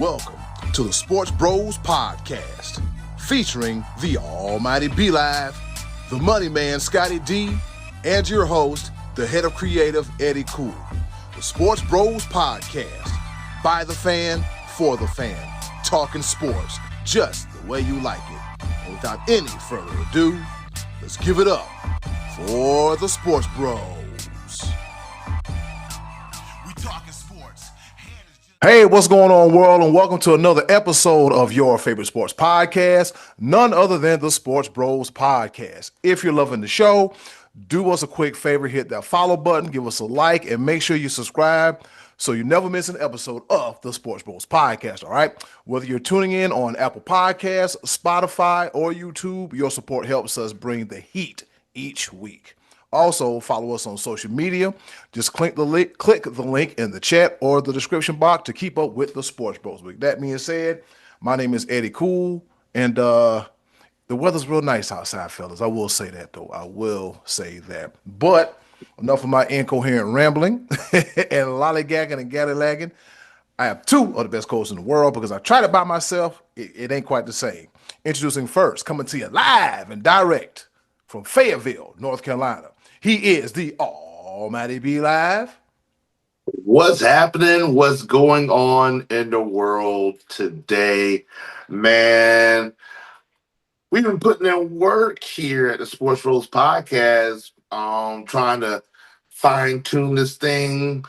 Welcome to the Sportbros Podcast, featuring the almighty B-Live, the money man Scottie D, and your host, the head of creative Eddie Cool. The Sportbros Podcast, by the fan, for the fan, talking sports just the way you like it. And without any further ado, let's give it up for the Sports Bros. Hey, what's going on, world, and welcome to another episode of your favorite sports podcast, none other than the Sports Bros Podcast. If you're loving the show, do us a quick favor, hit that follow button, give us a like, and make sure you subscribe so you never miss an episode of the Sports Bros Podcast, all right? Whether you're tuning in on Apple Podcasts, Spotify, or YouTube, your support helps us bring the heat each week. Also, follow us on social media. Just click the link in the chat or the description box to keep up with the Sports Bros. With that being said, my name is Eddie Cool, and the weather's real nice outside, fellas. I will say that, though. I will say that. But enough of my incoherent rambling and lollygagging and gaddylagging. I have two of the best coaches in the world because I tried it by myself. It ain't quite the same. Introducing first, coming to you live and direct from Fayetteville, North Carolina. He is the almighty B-Live. What's happening? What's going on in the world today? Man, we've been putting in work here at the Sports Bros Podcast, trying to fine-tune this thing.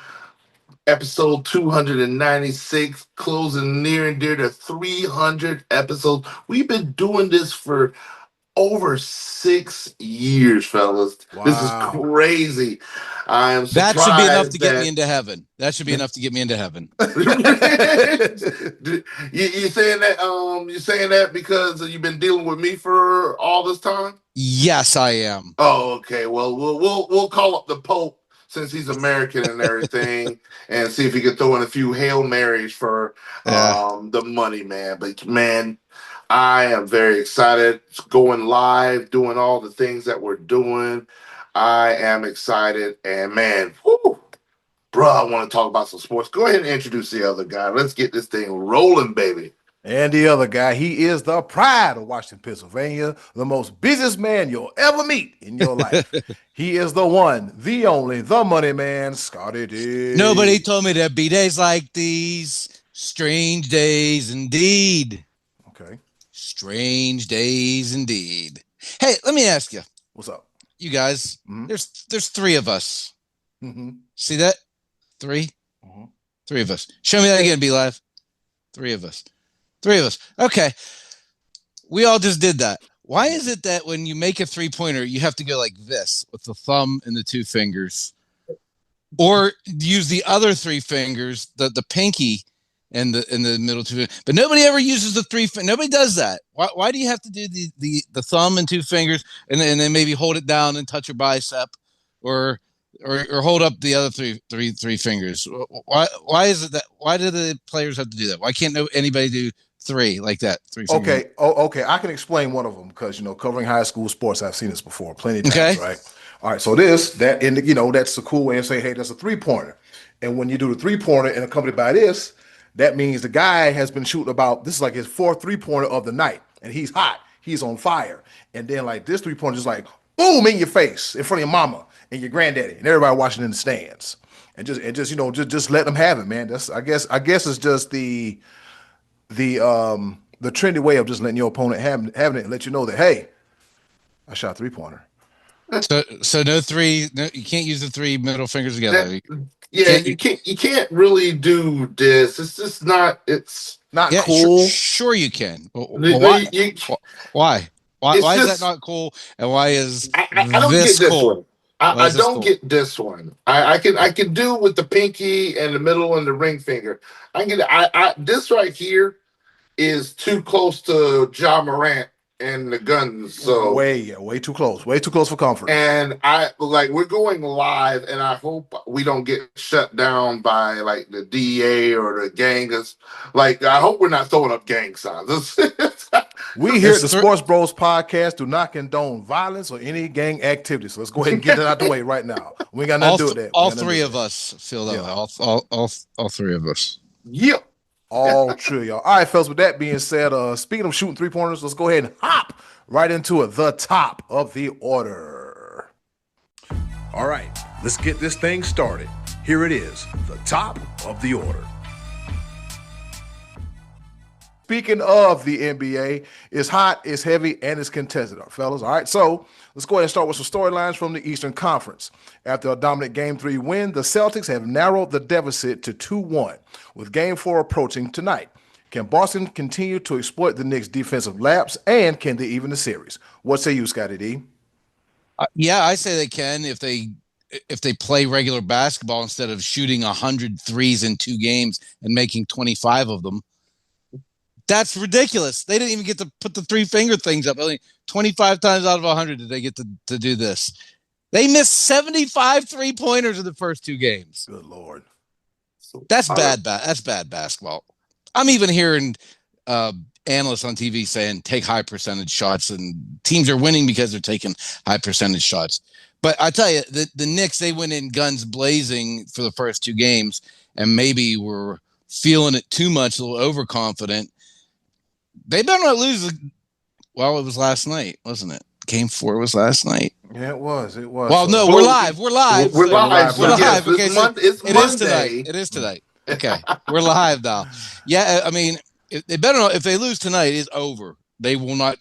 Episode 296, closing near and dear to 300 episodes. We've been doing this for over 6 years, fellas. Wow. This is crazy. I am surprised. That should be enough to get me into heaven. That should be enough to get me into heaven. you saying that? You saying that because you've been dealing with me for all this time? Yes, I am. Oh, okay. Well, we'll call up the Pope since he's American and everything, and see if he can throw in a few Hail Marys for the money, man. But man, I am very excited. It's going live, doing all the things that we're doing. I am excited. And man, bro, I want to talk about some sports. Go ahead and introduce the other guy. Let's get this thing rolling, baby. And the other guy, he is the pride of Washington, Pennsylvania, the most busiest man you'll ever meet in your life. He is the one, the only, the money man, Scottie D. Nobody told me there'd be days like these. Strange days indeed. Okay. Strange days indeed. Hey, let me ask you. What's up? You guys, there's three of us. Mm-hmm. See that? Three? Mm-hmm. Three of us. Show me that again, Be Live. Three of us. Okay. We all just did that. Why is it that when you make a three-pointer, you have to go like this with the thumb and the two fingers? Or use the other three fingers, the pinky, and the middle two, but nobody ever uses the three. Nobody does that. Why do you have to do the thumb and two fingers, and then maybe hold it down and touch your bicep, or hold up the other three fingers? Why is it that? Why do the players have to do that? Why can't anybody do three like that? Three. Okay. Okay. I can explain one of them because covering high school sports, I've seen this before plenty of times. Okay. Right. All right. So that's the cool way of saying, hey, that's a 3-pointer, and when you do the 3-pointer and accompanied by this. That means the guy has been shooting this is like his 4th 3-pointer of the night, and he's hot. He's on fire. And then like this 3-pointer is like, boom, in your face, in front of your mama and your granddaddy and everybody watching in the stands. And just let them have it, man. That's I guess it's just the trendy way of just letting your opponent having it and let you know that, hey, I shot a 3-pointer. So no three, no, you can't use the three middle fingers together. You can't really do this. It's just not. It's not cool. Sure you can. Why? Why is that not cool? And why is I don't this get this cool? one? I don't get this one. I can do with the pinky and the middle and the ring finger. I can get. This right here is too close to Ja Morant and the guns, so way too close for comfort. And we're going live, and I hope we don't get shut down by like the DEA or the gang. I hope we're not throwing up gang signs. We here at the Sports Bros Podcast do not condone violence or any gang activity. So let's go ahead and get it out the way right now. We ain't got nothing to do with that. All three of us feel that way. All three of us. Yep. All true, y'all. All right, fellas, with that being said, speaking of shooting three-pointers, let's go ahead and hop right into it. The top of the order. All right, let's get this thing started. Here it is, the top of the order. Speaking of the NBA, it's hot, it's heavy, and it's contested, fellas. All right, so let's go ahead and start with some storylines from the Eastern Conference. After a dominant Game 3 win, the Celtics have narrowed the deficit to 2-1, with Game 4 approaching tonight. Can Boston continue to exploit the Knicks' defensive lapse, and can they even the series? What say you, Scottie D? Yeah, I say they can if they play regular basketball instead of shooting 100 threes in 2 games and making 25 of them. That's ridiculous. They didn't even get to put the 3-finger things up. Only 25 times out of 100 did they get to do this. They missed 75 3-pointers in the first 2 games. Good Lord. That's bad. That's bad basketball. I'm even hearing analysts on TV saying take high percentage shots, and teams are winning because they're taking high percentage shots. But I tell you, the Knicks, they went in guns blazing for the first 2 games and maybe were feeling it too much, a little overconfident. They better not lose. Well, it was last night, wasn't it? Game 4 was last night. Yeah, it was. Well, no, we're live. We're live. We're live. Yes, okay, it's it Monday. Is tonight. It is tonight. Okay, we're live now. Yeah, I mean, they better not. If they lose tonight, it's over. They will not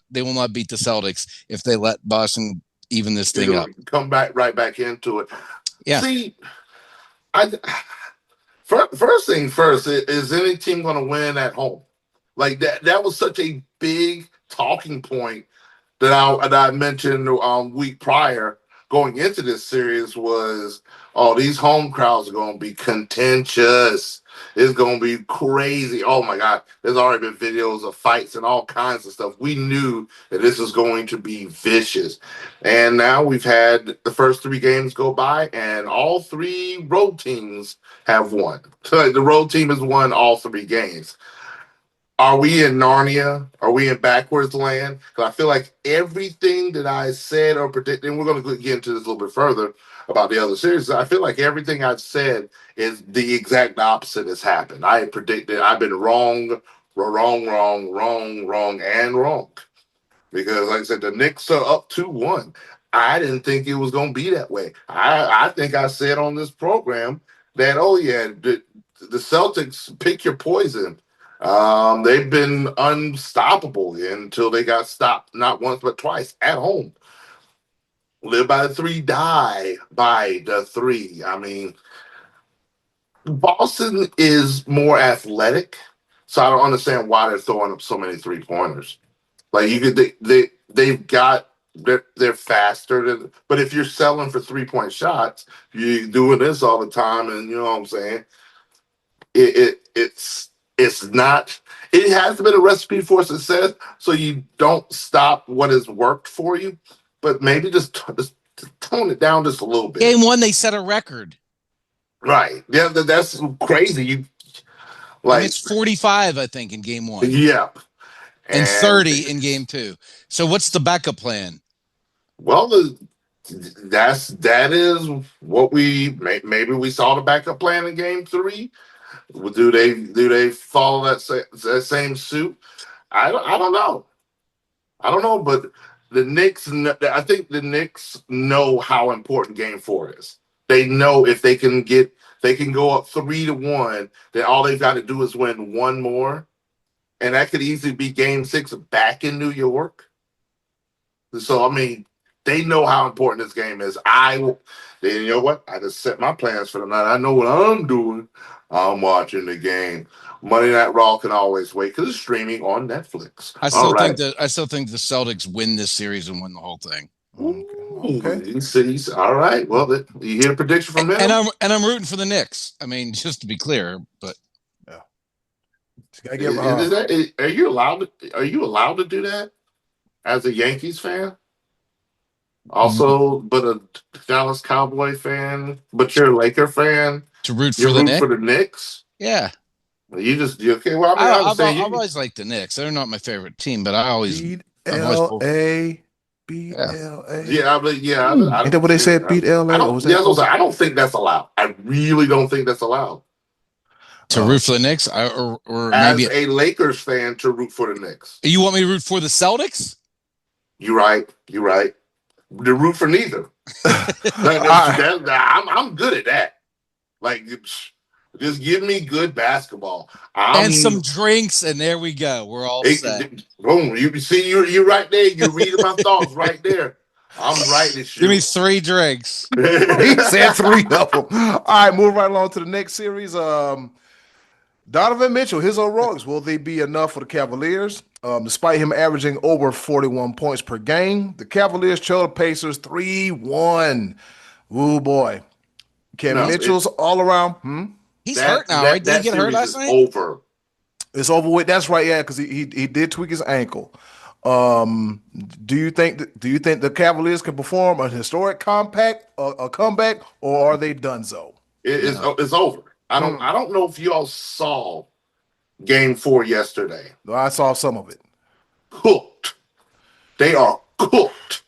beat the Celtics if they let Boston even this thing up. Come right back into it. Yeah. See, first thing first, is any team going to win at home? Like that was such a big talking point that I mentioned week prior going into this series was, these home crowds are going to be contentious. It's going to be crazy. Oh my God. There's already been videos of fights and all kinds of stuff. We knew that this was going to be vicious. And now we've had the first 3 games go by and all 3 road teams have won. So the road team has won all 3 games. Are we in Narnia? Are we in backwards land? Because I feel like everything that I said or predicted, and we're going to get into this a little bit further about the other series, I feel like everything I've said is the exact opposite has happened. I predicted, I've been wrong. Because like I said, the Knicks are up 2-1. I didn't think it was going to be that way. I think I said on this program that, the Celtics, pick your poison. They've been unstoppable until they got stopped not once but twice at home. Live by the 3, die by the 3. I mean, Boston is more athletic, so I don't understand why they're throwing up so many 3-pointers. Like they're faster but if you're selling for 3-point shots, you're doing this all the time, and you know what I'm saying? It's not. It hasn't been a recipe for success, so you don't stop what has worked for you, but maybe just tone it down just a little bit. Game 1, they set a record. Right? Yeah, that's crazy. It's 45, I think, in Game 1. Yeah, and 30 in Game 2. So what's the backup plan? Well, that is what maybe we saw the backup plan in Game 3. Do they follow that same suit? I don't know. But the Knicks, I think the Knicks know how important Game 4 is. They know if they can go up 3-1, then all they've got to do is win 1 more, and that could easily be Game 6 back in New York. So I mean, they know how important this game is. You know what? I just set my plans for the night. I know what I'm doing. I'm watching the game. Monday Night Raw can always wait because it's streaming on Netflix. I still think the Celtics win this series and win the whole thing. Okay. All right. Well, you hear a prediction from them, and I'm rooting for the Knicks. I mean, just to be clear, but yeah. Are you allowed to do that as a Yankees fan? Also, but a Dallas Cowboy fan, but you're a Laker fan. To root for the Knicks? Yeah. You okay? Well, I've always liked the Knicks. They're not my favorite team, but I always beat L.A. Beat L.A. Yeah, ain't that what they said? Beat L.A. I don't think that's allowed. I really don't think that's allowed. To root for the Knicks, or as maybe a Lakers fan to root for the Knicks. You want me to root for the Celtics? You're right. To root for neither. I'm good at that. Like, just give me good basketball and some drinks, and there we go. We're all set. Boom! You see, you're right there. You're reading my thoughts right there. I'm right at you. Give me 3 drinks. He said 3 of them. All right, move right along to the next series. Donovan Mitchell, his heroics, will they be enough for the Cavaliers? Despite him averaging over 41 points per game, the Cavaliers trail the Pacers 3-1. Ooh, boy. Mitchell's all around. He's hurt now, right? Did he get hurt last night? Over. It's over with. That's right, yeah, because he did tweak his ankle. Do you think the Cavaliers can perform a historic comeback, or are they donezo? It's over. I don't know if y'all saw Game 4 yesterday. No, I saw some of it. Cooked. They are cooked.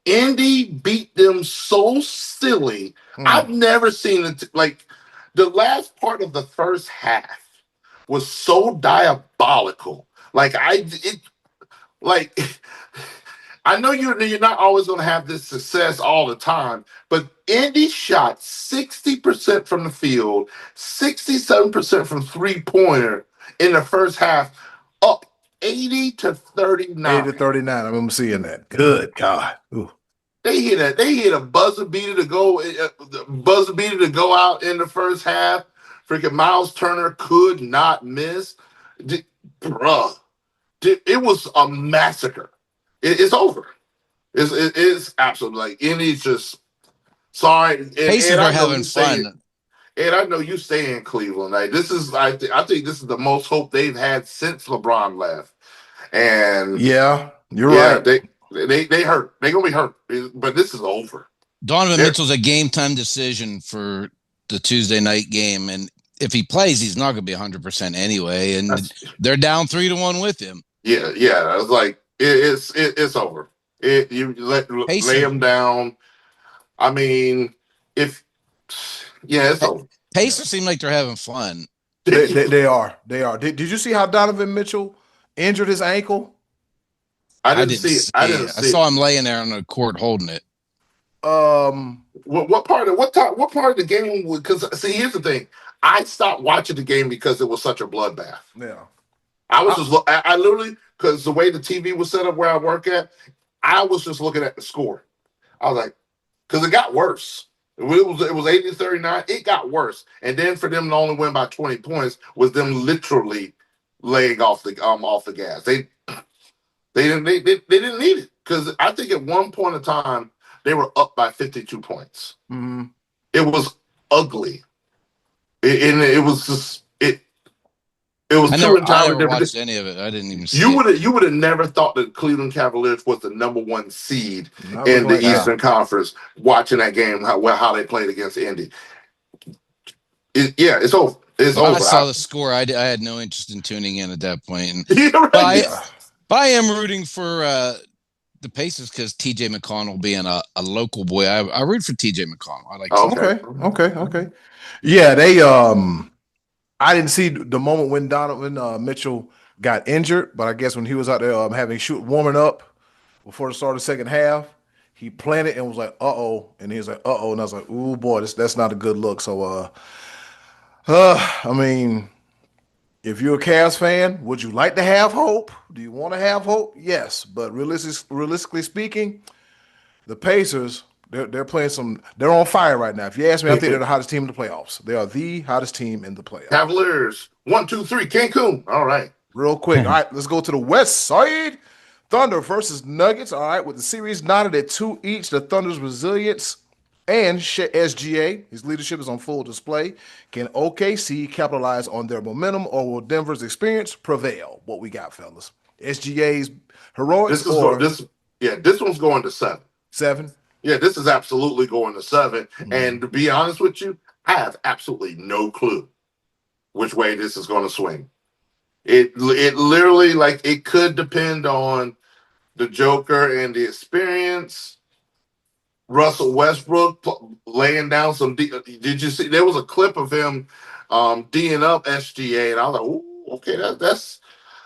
Indy beat them so silly. I've never seen it. Like, the last part of the first half was so diabolical. I know you're not always going to have this success all the time, but Indy shot 60% from the field, 67% from three-pointer in the first half, up 80-39. 80-39. I remember seeing that. Good God. Ooh. They hit a buzzer beater to go out in the first half. Freaking Miles Turner could not miss. Bruh. It was a massacre. It's over. It's absolutely like Indy's just sorry. Pacers are having fun. And I know you stay in Cleveland. Like, this is, I think this is the most hope they've had since LeBron left. And yeah, you're right. They hurt. They're gonna be hurt. But this is over. Donovan Mitchell's a game time decision for the Tuesday night game, and if he plays, he's not gonna be 100% anyway. And they're down 3-1 with him. Yeah. I was like, it's over. You lay him down. I mean, it's over. Pacers seem like they're having fun. They are. Did you see how Donovan Mitchell injured his ankle? I didn't see it. I saw him laying there on the court holding it. What part of the game? Because see, here's the thing. I stopped watching the game because it was such a bloodbath. Yeah. I literally, because the way the TV was set up where I work at, I was just looking at the score. I was like, because it got worse. It was 80-39. It got worse, and then for them to only win by 20 points was them literally laying off the gas. They didn't need it, because I think at one point in time they were up by 52 points. Mm-hmm. It was ugly, it was just it was. I never watched any of it. I didn't even see it. You would have never thought that Cleveland Cavaliers was the number 1 seed in the Eastern Conference. Watching that game, how they played against Indy. It's over. It's over. I saw the score. I had no interest in tuning in at that point. But I am rooting for the Pacers because T.J. McConnell being a local boy. I root for T.J. McConnell. I like. Okay. Yeah, they. I didn't see the moment when Donovan Mitchell got injured, but I guess when he was out there warming up before the start of the second half, he planted and was like, "Uh-oh," and he was like, "Uh-oh," and I was like, "Ooh, boy, that's not a good look." So, I mean, if you're a Cavs fan, would you like to have hope? Do you want to have hope? Yes, but realistically speaking, the Pacers. They're playing they're on fire right now. If you ask me, I think they're the hottest team in the playoffs. They are the hottest team in the playoffs. Cavaliers, 1, 2, 3, Cancun. All right. Real quick. All right, let's go to the West Side. Thunder versus Nuggets. All right, with the series knotted at 2 each, the Thunder's resilience and SGA, his leadership is on full display. Can OKC capitalize on their momentum, or will Denver's experience prevail? What we got, fellas? SGA's heroics this one's going to 7. 7? Yeah, this is absolutely going to 7. Mm-hmm. And to be honest with you, I have absolutely no clue which way this is going to swing. It literally, like, it could depend on the Joker and the experience. Russell Westbrook laying down some. Did you see? There was a clip of him D'ing up SGA, and I was like, "Ooh, okay, that's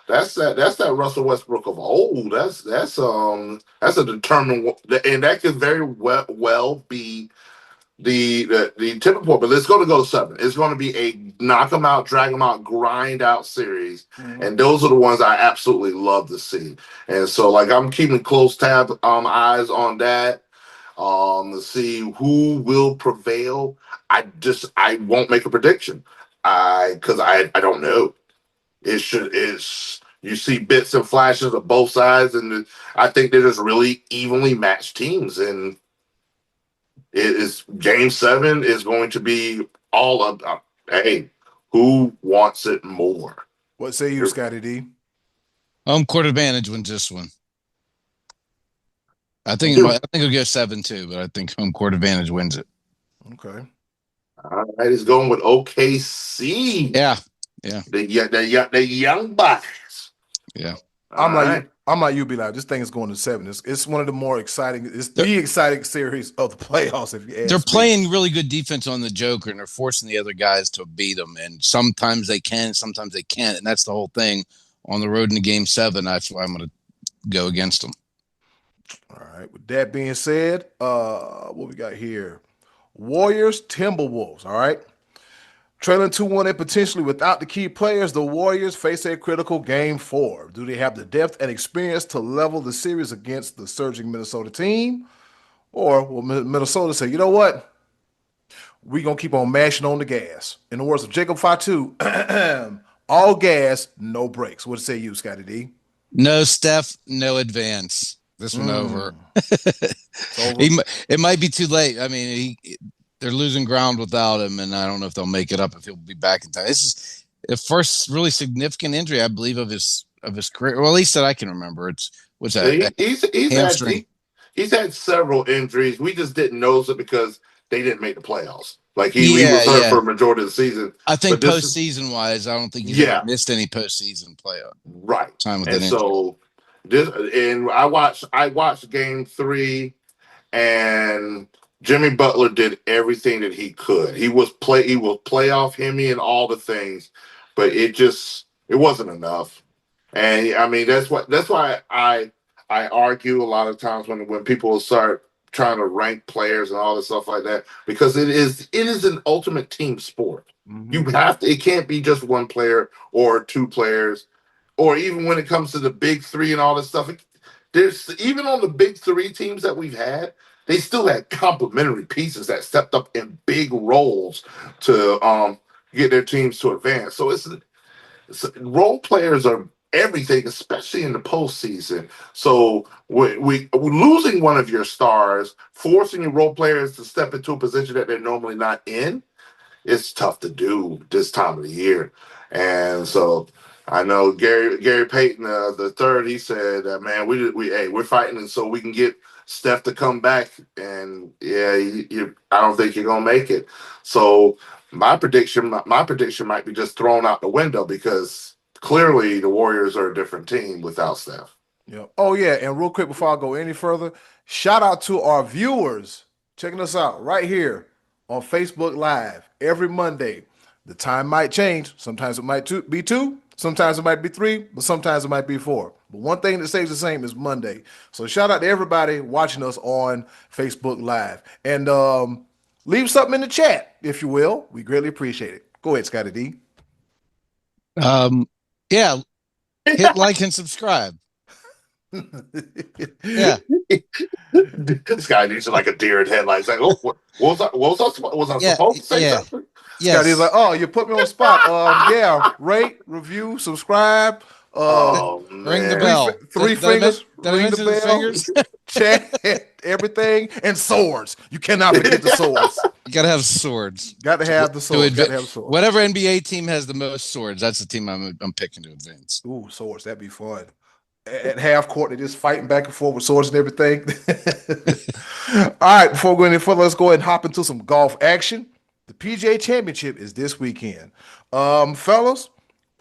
that Russell Westbrook of old. That's a determined, and that could very well be the tipping point. But it's going to go 7. It's going to be a knock them out, drag them out, grind out series, and those are the ones I absolutely love to see. And so, like, I'm keeping close eyes on that. To see who will prevail. I won't make a prediction. Because I don't know. You see bits and flashes of both sides, and I think they're just really evenly matched teams. And it is Game 7 is going to be all about, hey, who wants it more? What say you, Scottie D? Home court advantage wins this one. I think it'll go 7-2, but I think home court advantage wins it. Okay. All right, it's going with OKC. Yeah. The young bucks. Yeah. I'm like you, be like, this thing is going to 7. It's one of the more exciting. It's the exciting series of the playoffs. If you ask they're me. playing really good defense on the Joker, and they're forcing the other guys to beat them. And sometimes they can, sometimes they can't, and that's the whole thing on the road in the Game 7. That's why I'm going to go against them. All right. With that being said, what we got here? Warriors, Timberwolves. All right. Trailing 2-1 and potentially without the key players, the Warriors face a critical Game 4. Do they have the depth and experience to level the series against the surging Minnesota team? Or will Minnesota say, you know what? We're going to keep on mashing on the gas. In the words of Jacob Fatu, all gas, no brakes. What say you, Scottie D? No Steph, no advance. This one over. Over. It might be too late. I mean, they're losing ground without him, and I don't know if they'll make it up if he'll be back in time. This is the first really significant injury, I believe, of his career. Well, at least that I can remember. What's that? He's had several injuries. We just didn't notice it because they didn't make the playoffs. Like he was hurt for a majority of the season. I think postseason wise, I don't think he's ever missed any postseason playoff. Right. Time with and so I watched Game 3, and Jimmy Butler did everything that he could. He was playoff Hemi and all the things, but it wasn't enough. And I mean that's why I argue a lot of times when people start trying to rank players and all this stuff like that, because it is an ultimate team sport. You have to. It can't be just one player or two players, or even when it comes to the big 3 and all this stuff. There's even on the big 3 teams that we've had, they still had complementary pieces that stepped up in big roles to get their teams to advance. So it's role players are everything, especially in the postseason. So we losing one of your stars, forcing your role players to step into a position that they're normally not in, it's tough to do this time of the year. And so I know Gary Payton the third, he said, man, we're fighting, and so we can get Steph to come back. And I don't think you're gonna make it. So my prediction might be just thrown out the window, because clearly the Warriors are a different team without Steph. Yeah. Oh yeah, and real quick before I go any further, shout out to our viewers checking us out right here on Facebook Live every Monday. The time might change. Sometimes it might be 2, sometimes it might be 3, but sometimes it might be 4. But one thing that stays the same is Monday. So shout out to everybody watching us on Facebook Live. And leave something in the chat, if you will. We greatly appreciate it. Go ahead, Scottie D. Yeah. Hit like and subscribe. Yeah. This guy needs like a deer in headlights. Like, what was I supposed to say something? Yes. Scottie's like, oh, you put me on the spot. Rate, review, subscribe. Ring the bell. Three fingers. Ring the bell. Fingers? Chat, everything, and swords. You cannot forget the swords. You gotta have swords. Got to have the swords. Whatever NBA team has the most swords, that's the team I'm picking to advance. Ooh, swords. That'd be fun. At half court, they're just fighting back and forth with swords and everything. All right, before we go any further, let's go ahead and hop into some golf action. The PGA Championship is this weekend. Fellas,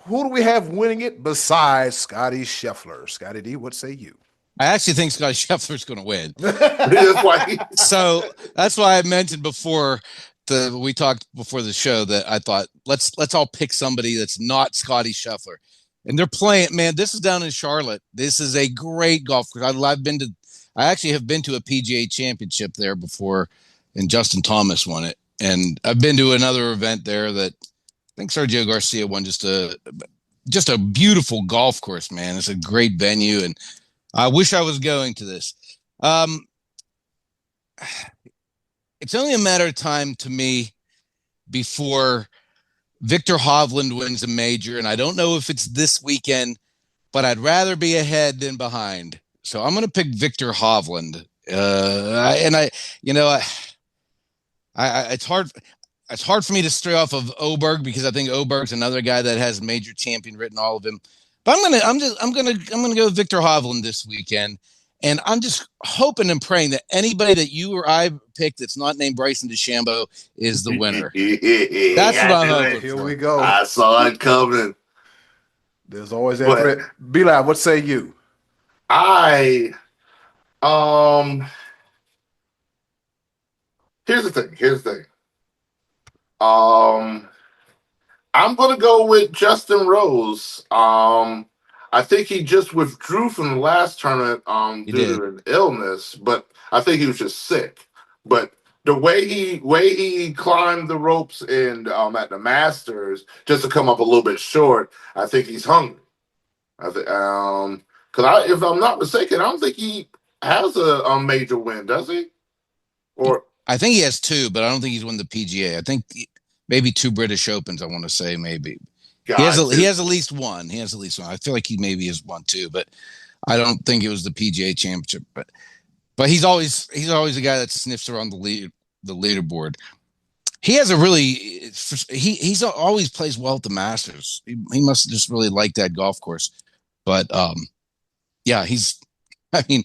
who do we have winning it besides Scottie Scheffler? Scottie D, what say you? I actually think Scottie Scheffler's going to win. That's why So that's why I mentioned before, we talked before the show that I thought let's all pick somebody that's not Scottie Scheffler, and they're playing. Man, this is down in Charlotte. This is a great golf course. I actually have been to a PGA Championship there before, and Justin Thomas won it. And I've been to another event there that I think Sergio Garcia won. Just a beautiful golf course, man. It's a great venue, and I wish I was going to this. It's only a matter of time to me before Victor Hovland wins a major, and I don't know if it's this weekend, but I'd rather be ahead than behind. So I'm going to pick Victor Hovland. It's hard for me to stray off of Oberg because I think Oberg's another guy that has major champion written all of him. But I'm gonna go with Victor Hovland this weekend, and I'm just hoping and praying that anybody that you or I pick that's not named Bryson DeChambeau is the winner. That's what I'm hoping. Here we go. I saw it coming. There's always that threat. B-Live, what say you? Here's the thing. I'm gonna go with Justin Rose. I think he just withdrew from the last tournament due to an illness, but I think he was just sick. But the way he climbed the ropes and at the Masters just to come up a little bit short, I think he's hungry. I think because if I'm not mistaken, I don't think he has a major win, does he? Or I think he has two, but I don't think he's won the PGA. I think maybe 2 British Opens. I want to say maybe he has at least one. He has at least one. I feel like he maybe has won 2, but I don't think it was the PGA Championship. But he's always a guy that sniffs around the leaderboard. He has a really he's always plays well at the Masters. He must just really like that golf course. But yeah, I mean,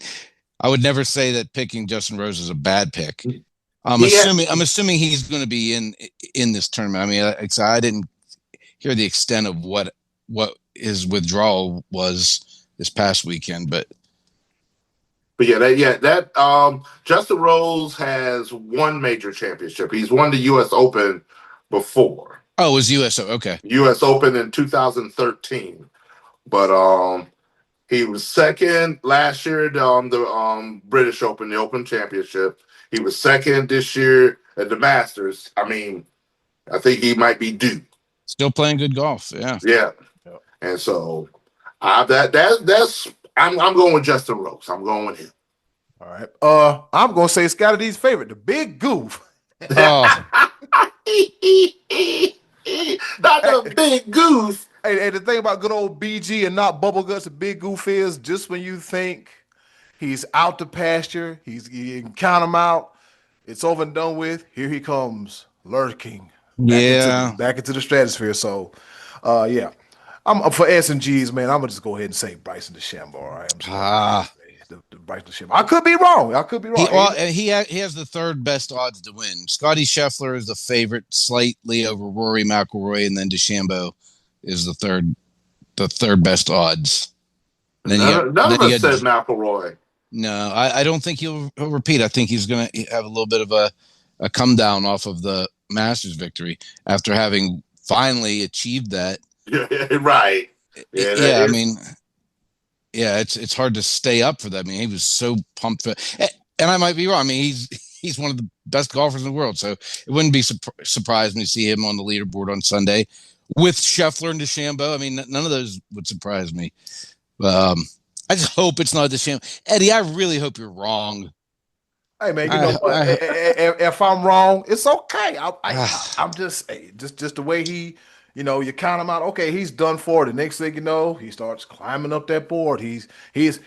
I would never say that picking Justin Rose is a bad pick. I'm assuming he's going to be in this tournament. I mean, I didn't hear the extent of what his withdrawal was this past weekend, but Justin Rose has one major championship. He's won the U.S. Open before. Oh, it was U.S. Okay. U.S. Open in 2013, but he was second last year at the British Open, the Open Championship. He was second this year at the Masters. I mean, I think he might be due. Still playing good golf, yeah. Yeah. And so I'm going with Justin Rose. I'm going with him. All right. I'm gonna say Scottie D's favorite, the Big Goof. Not the Big Goof. Hey, the thing about good old BG and not Bubble Guts, the Big Goof is just when you think he's out to pasture, you can count him out, it's over and done with. Here he comes, lurking. Back into the stratosphere. So, yeah. I'm for S and G's, man. I'm gonna just go ahead and say Bryson DeChambeau. All right. The Bryson DeChambeau. I could be wrong. He has the third best odds to win. Scottie Scheffler is the favorite, slightly over Rory McIlroy, and then DeChambeau is the third best odds. None of us said McIlroy. No, I don't think he'll repeat. I think he's going to have a little bit of a come down off of the Masters victory after having finally achieved that. Yeah, right. I mean, yeah, it's hard to stay up for that. I mean, he was so pumped for, and I might be wrong. I mean, he's one of the best golfers in the world, so it wouldn't be surprising to see him on the leaderboard on Sunday with Scheffler and DeChambeau. I mean, none of those would surprise me. I just hope it's not DeChambeau. Eddie, I really hope you're wrong. Hey man, you know what? If I'm wrong, it's okay. I'm just the way he, you count him out. Okay, he's done for. The next thing you know, he starts climbing up that board. He's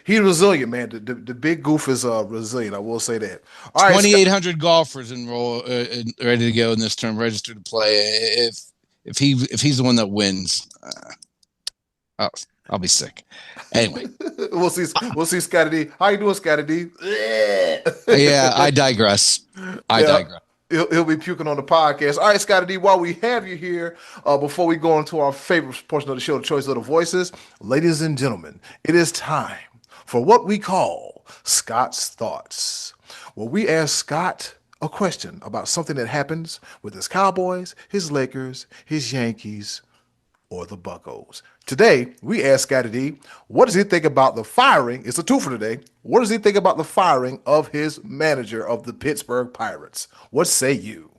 resilient, man. The Big Goof is resilient. I will say that. All right, 2,800 golfers enroll ready to go in this term, registered to play. If he's the one that wins, I'll be sick. Anyway, we'll see Scottie D. How you doing, Scottie D? Yeah, I digress. He'll be puking on the podcast. All right, Scottie D, while we have you here, before we go into our favorite portion of the show, the choice of the voices, ladies and gentlemen, it is time for what we call Scott's Thoughts, where we ask Scott a question about something that happens with his Cowboys, his Lakers, his Yankees, or the Buccos. Today, we asked Scottie D, what does he think about the firing? It's a two for today. What does he think about the firing of his manager of the Pittsburgh Pirates? What say you?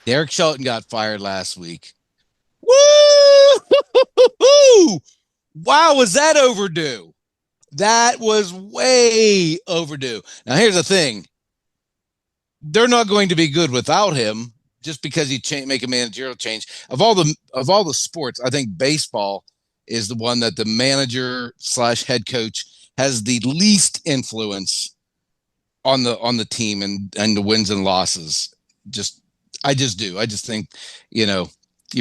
Derek Shelton got fired last week. Woo! Wow, was that overdue? That was way overdue. Now, here's the thing. They're not going to be good without him just because he make a managerial change. Of all the sports, I think baseball is the one that the manager / head coach has the least influence on the team and the wins and losses. I just do. I just think, you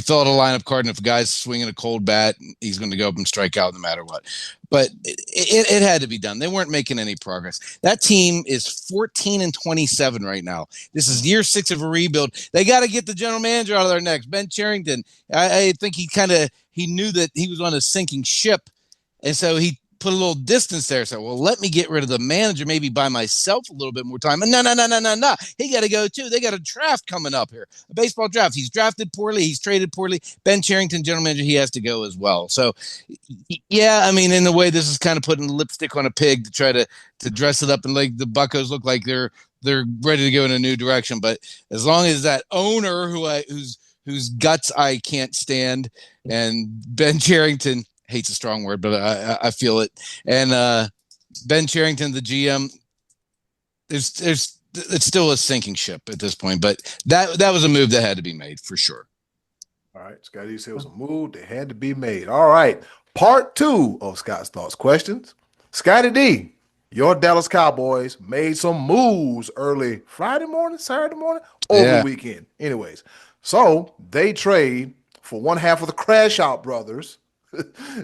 fill out a lineup card, and if a guy's swinging a cold bat, he's going to go up and strike out no matter what. But it had to be done. They weren't making any progress. That team is 14-27 right now. This is year 6 of a rebuild. They got to get the general manager out of their necks. Ben Cherington, I think he knew that he was on a sinking ship, and so he put a little distance there. So, well, let me get rid of the manager, maybe buy myself a little bit more time. And no. He got to go too. They got a draft coming up here, a baseball draft. He's drafted poorly. He's traded poorly. Ben Cherington, general manager, he has to go as well. So, yeah, I mean, in a way, this is kind of putting lipstick on a pig to try to dress it up and make the Buccos look like they're ready to go in a new direction. But as long as that owner whose guts I can't stand, and Ben Cherington, hate's a strong word, but I feel it. And Ben Cherington, the GM, it's still a sinking ship at this point. But that was a move that had to be made for sure. All right, Scottie said it was a move that had to be made. All right, part 2 of Scott's Thoughts questions. Scottie D, your Dallas Cowboys made some moves early Friday morning, Saturday morning, over the weekend. Anyways, so they trade for one half of the Crash Out Brothers,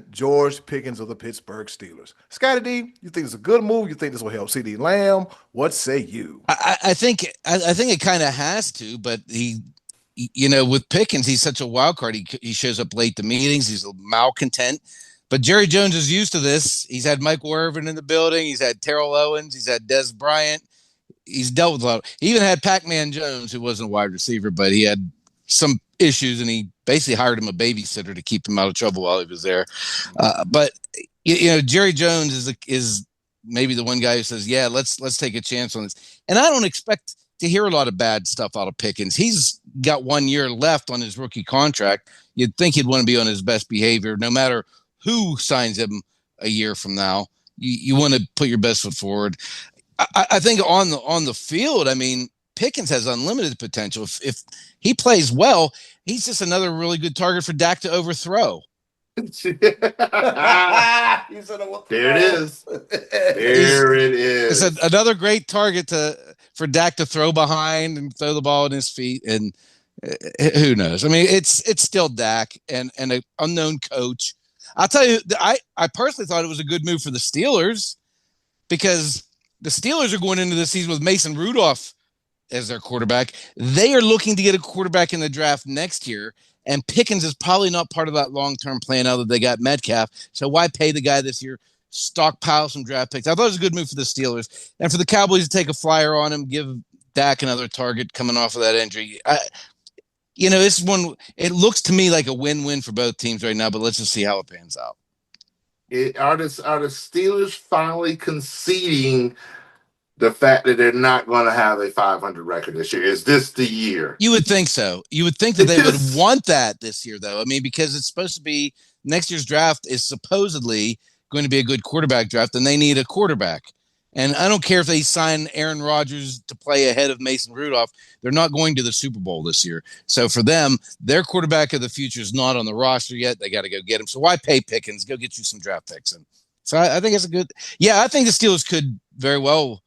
George Pickens of the Pittsburgh Steelers. Scottie D, you think it's a good move? You think this will help CeeDee Lamb? What say you? I think it kind of has to, but with Pickens, he's such a wild card. He shows up late to meetings. He's a malcontent. But Jerry Jones is used to this. He's had Michael Irvin in the building. He's had Terrell Owens. He's had Des Bryant. He's dealt with a lot. He even had Pac-Man Jones, who wasn't a wide receiver, but he had some issues, and he basically hired him a babysitter to keep him out of trouble while he was there. But Jerry Jones is maybe the one guy who says, "Yeah, let's take a chance on this." And I don't expect to hear a lot of bad stuff out of Pickens. He's got 1 year left on his rookie contract. You'd think he'd want to be on his best behavior, no matter who signs him a year from now. You want to put your best foot forward. I think on the field, I mean, Pickens has unlimited potential. If he plays well, he's just another really good target for Dak to overthrow. There it is. There it is. It's another great target for Dak to throw behind and throw the ball in his feet. And who knows? I mean, it's still Dak and an unknown coach. I'll tell you, I personally thought it was a good move for the Steelers, because the Steelers are going into the season with Mason Rudolph as their quarterback. They are looking to get a quarterback in the draft next year, and Pickens is probably not part of that long-term plan now that they got Metcalf. So why pay the guy this year, stockpile some draft picks? I thought it was a good move for the Steelers. And for the Cowboys to take a flyer on him, give Dak another target coming off of that injury. This one, it looks to me like a win-win for both teams right now, but let's just see how it pans out. Are the Steelers finally conceding the fact that they're not going to have a 500 record this year? Is this the year? You would think so. You would think that they would want that this year, though. I mean, because it's supposed to be next year's draft is supposedly going to be a good quarterback draft, and they need a quarterback. And I don't care if they sign Aaron Rodgers to play ahead of Mason Rudolph. They're not going to the Super Bowl this year. So for them, their quarterback of the future is not on the roster yet. They got to go get him. So why pay Pickens? Go get you some draft picks. And so I think it's a good – I think the Steelers could very well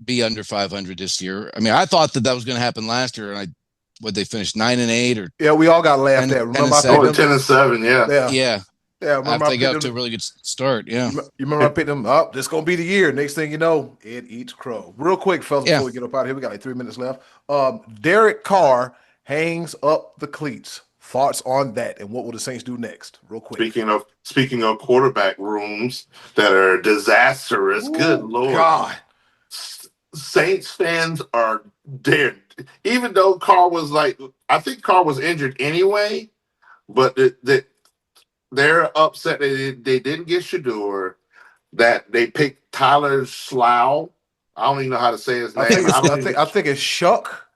be under 500 this year. I mean, I thought that was going to happen last year, and they finished 9-8 or – Yeah, we all got laughed at. Remember 10-7, Yeah. Yeah, after they got up to a really good start, yeah. You remember I picked them up? This is going to be the year. Next thing you know, it eats crow. Real quick, fellas, before we get up out of here, we got like 3 minutes left. Derrick Carr hangs up the cleats. Thoughts on that, and what will the Saints do next? Real quick. Speaking of quarterback rooms that are disastrous, good Lord. God. Saints fans are dead. Even though Carr was I think Carr was injured anyway, but they're upset that they didn't get Shador, that they picked Tyler Slough. I don't even know how to say his name. I think it's Shuck.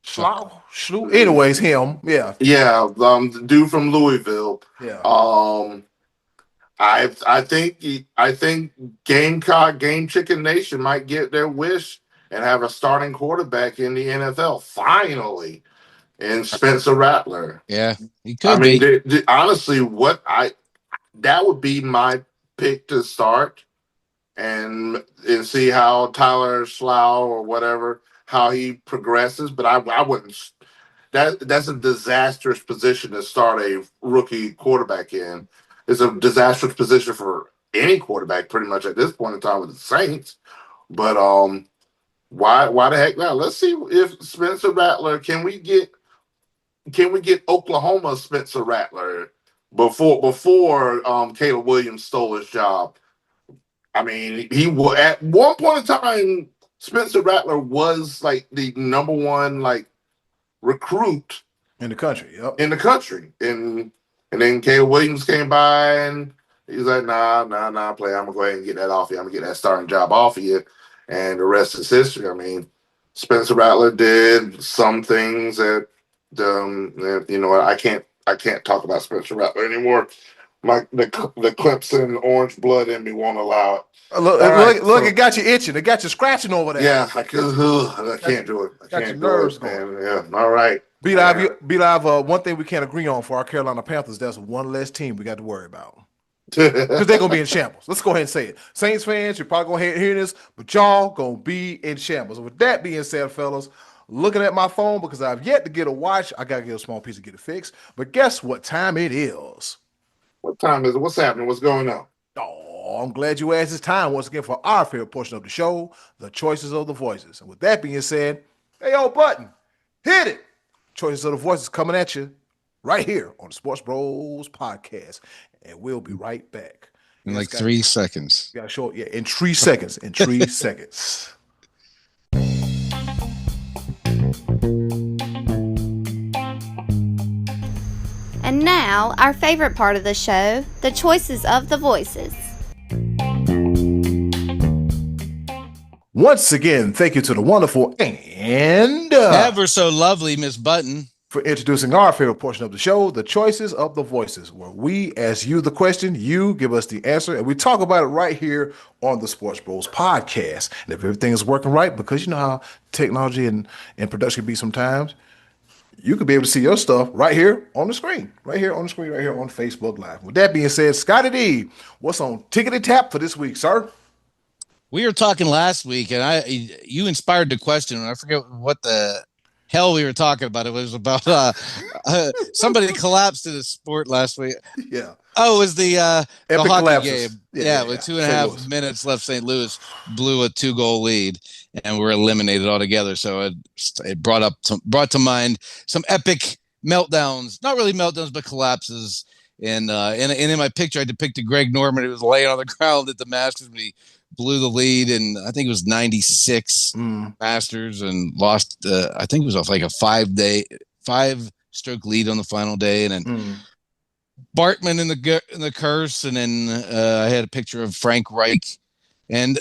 Slough. Anyways, him. Yeah. Yeah, the dude from Louisville. Yeah. I think Gamecock Game Chicken Nation might get their wish and have a starting quarterback in the NFL finally, in Spencer Rattler. Yeah, he could. I mean, honestly, that would be my pick to start, and see how Tyler Slough or whatever, how he progresses. But I wouldn't. That's a disastrous position to start a rookie quarterback in. It's a disastrous position for any quarterback, pretty much at this point in time with the Saints. But why the heck not? Let's see if Spencer Rattler can we get Oklahoma Spencer Rattler before Caleb Williams stole his job. I mean, he was at one point in time. Spencer Rattler was like the number one recruit in the country. Yep. In the country, and then Caleb Williams came by and he was like, nah, play. I'm gonna go ahead and get that off you. I'm gonna get that starting job off of you, and the rest is history. I mean, Spencer Rattler did some things that I can't talk about Spencer Rattler anymore. The Clemson orange blood in me won't allow it. Look, it got you itching. It got you scratching over there. Yeah, I can't do it. I can't do it, man. Yeah, all right. B-Live, one thing we can't agree on for our Carolina Panthers, that's one less team we got to worry about. Because they're going to be in shambles. Let's go ahead and say it. Saints fans, you're probably going to hear this, but y'all going to be in shambles. With that being said, fellas, looking at my phone because I've yet to get a watch. I got to get a small piece to get it fixed. But guess what time it is? What time is it? What's happening? What's going on? Oh, I'm glad you asked. It's time once again for our favorite portion of the show, the choices of the voices. And with that being said, hey, yo, Button, hit it. Choices of the voices coming at you right here on the Sportsbros Podcast. And we'll be right back. In 3 seconds. Yeah, sure. Yeah, in 3 seconds. In 3 seconds. And now, our favorite part of the show, the choices of the voices. Once again, thank you to the wonderful and ever so lovely Miss Button for introducing our favorite portion of the show, the choices of the voices, where we ask you the question, you give us the answer, and we talk about it right here on the Sports Bros Podcast. And if everything is working right, because you know how technology and production can be sometimes, you could be able to see your stuff right here on the screen, right here on Facebook Live. With that being said, Scottie D, what's on Tickety Tap for this week, sir? We were talking last week, and you inspired the question, and I forget what the hell we were talking about. It was about somebody collapsed in a sport last week. Yeah. Oh, it was the hockey collapses. game. Yeah, with 2.5 minutes left, St. Louis blew a 2-goal lead, and we're eliminated altogether. So it brought to mind some epic meltdowns. Not really meltdowns, but collapses. And in my picture, I depicted Greg Norman, who was laying on the ground at the Masters when he blew the lead, and I think it was 96 Masters, and lost. I think it was off like a 5-stroke lead on the final day, and then Bartman in the curse, and then I had a picture of Frank Reich and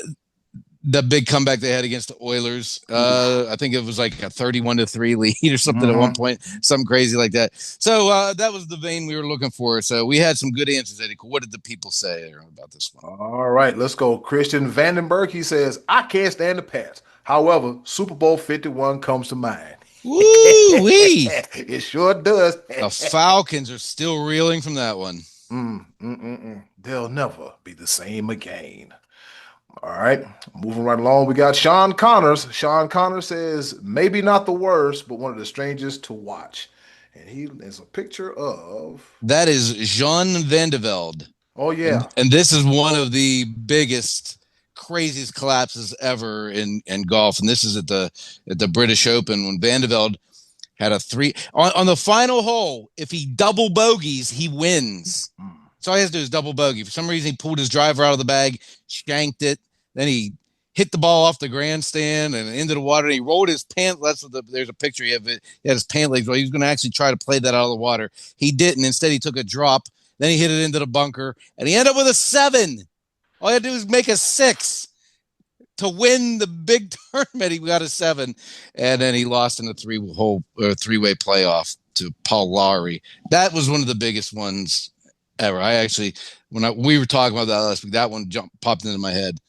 the big comeback they had against the Oilers. I think it was like a 31-3 lead or something at one point, something crazy like that. So that was the vein we were looking for. So we had some good answers, Eddie. What did the people say about this one? All right, let's go. Christian Vandenberg, he says, I can't stand the Pats. However, Super Bowl 51 comes to mind. Woo-wee! It sure does. The Falcons are still reeling from that one. They'll never be the same again. All right, moving right along, we got Sean Connors. Sean Connors says, maybe not the worst, but one of the strangest to watch. And he is a picture of... That is Jean Vandevelde. Oh, yeah. And this is one of the biggest, craziest collapses ever in golf. And this is at the British Open when Vandevelde had a 3... On the final hole, if he double bogeys, he wins. So all he has to do is double bogey. For some reason, he pulled his driver out of the bag, shanked it. Then he hit the ball off the grandstand and into the water. And he rolled his pants. There's a picture of it. He had his pant legs. He was going to actually try to play that out of the water. He didn't. Instead, he took a drop. Then he hit it into the bunker, and he ended up with a 7. All he had to do was make a 6 to win the big tournament. He got a 7, and then he lost in a three-way playoff to Paul Lowry. That was one of the biggest ones ever. We were talking about that last week, that one popped into my head.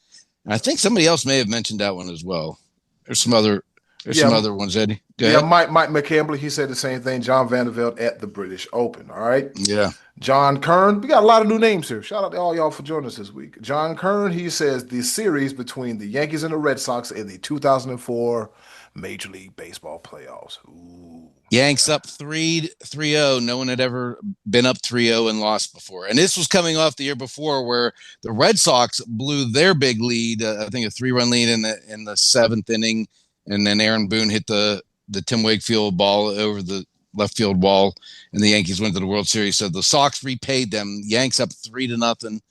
And I think somebody else may have mentioned that one as well. There's some other ones, Eddie. Go ahead. Mike McCambley, he said the same thing. John Vandervelde at the British Open. All right. Yeah. John Kern, we got a lot of new names here. Shout out to all y'all for joining us this week. John Kern, he says the series between the Yankees and the Red Sox in the 2004 Major League Baseball playoffs. Ooh. Yanks up 3-0. No one had ever been up 3-0 and lost before. And this was coming off the year before where the Red Sox blew their big lead, I think a 3-run lead in the 7th inning. And then Aaron Boone hit the Tim Wakefield ball over the left field wall, and the Yankees went to the World Series. So the Sox repaid them. Yanks up 3-0.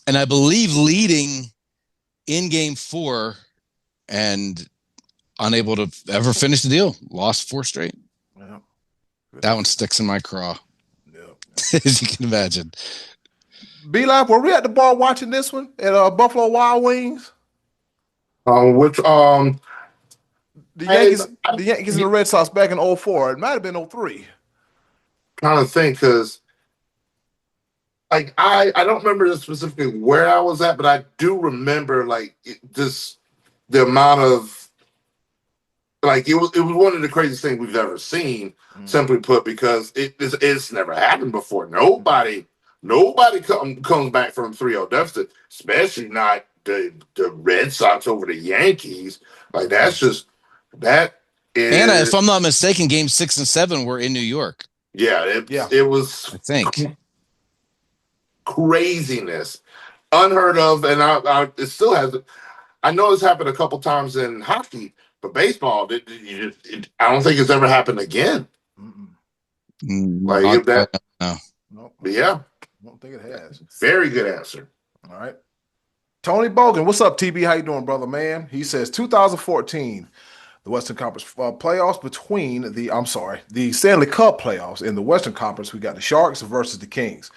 And I believe leading in game 4 and unable to ever finish the deal. Lost 4 straight. Yeah. That one sticks in my craw. Yeah. As you can imagine. B-Live, were we at the bar watching this one at Buffalo Wild Wings? The Yankees and the Red Sox back in 2004. It might have been 2003. Trying to think, because I don't remember specifically where I was at, but I do remember the amount of it was one of the craziest things we've ever seen. Simply put, because it's never happened before. Nobody comes back from 3-0 deficit, especially not the Red Sox over the Yankees. That is. And if I'm not mistaken, game 6 and 7 were in New York. Yeah, it was. I think craziness, unheard of, and it still hasn't. I know it's happened a couple times in hockey, but baseball, I don't think it's ever happened again. No. But yeah, I don't think it has. Very good answer. All right. Tony Bogan, what's up, TB? How you doing, brother, man? He says 2014, the Western Conference playoffs between the Stanley Cup playoffs in the Western Conference. We got the Sharks versus the Kings.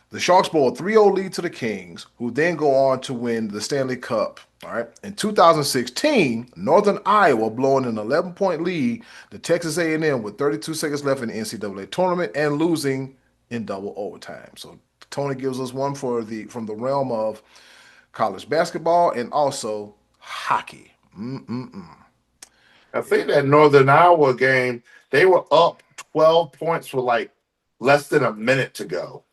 The Sharks blow a 3-0 lead to the Kings, who then go on to win the Stanley Cup. All right. In 2016, Northern Iowa blowing an 11-point lead to Texas A&M with 32 seconds left in the NCAA tournament and losing in double overtime. So Tony gives us one from the realm of college basketball and also hockey. I think that Northern Iowa game, they were up 12 points with less than a minute to go.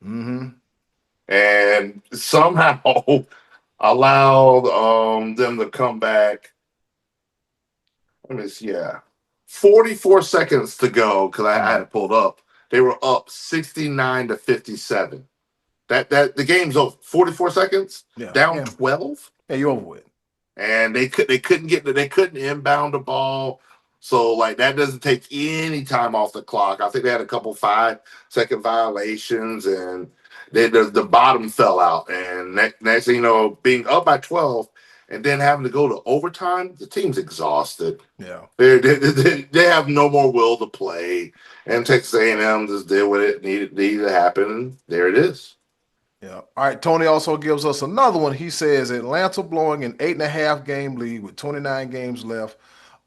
And somehow allowed them to come back. Let me see, 44 seconds to go, because I had it pulled up. They were up 69-57. That the game's over. 44 seconds, down 12. Yeah, you're over with. And they couldn't inbound the ball. So that doesn't take any time off the clock. I think they had a couple 5-second violations, and the bottom fell out. And next thing you know, being up by 12 and then having to go to overtime, the team's exhausted. Yeah, they have no more will to play. And Texas A&M just did what it needed to happen. And there it is. Yeah. All right. Tony also gives us another one. He says Atlanta blowing an 8.5 game lead with 29 games left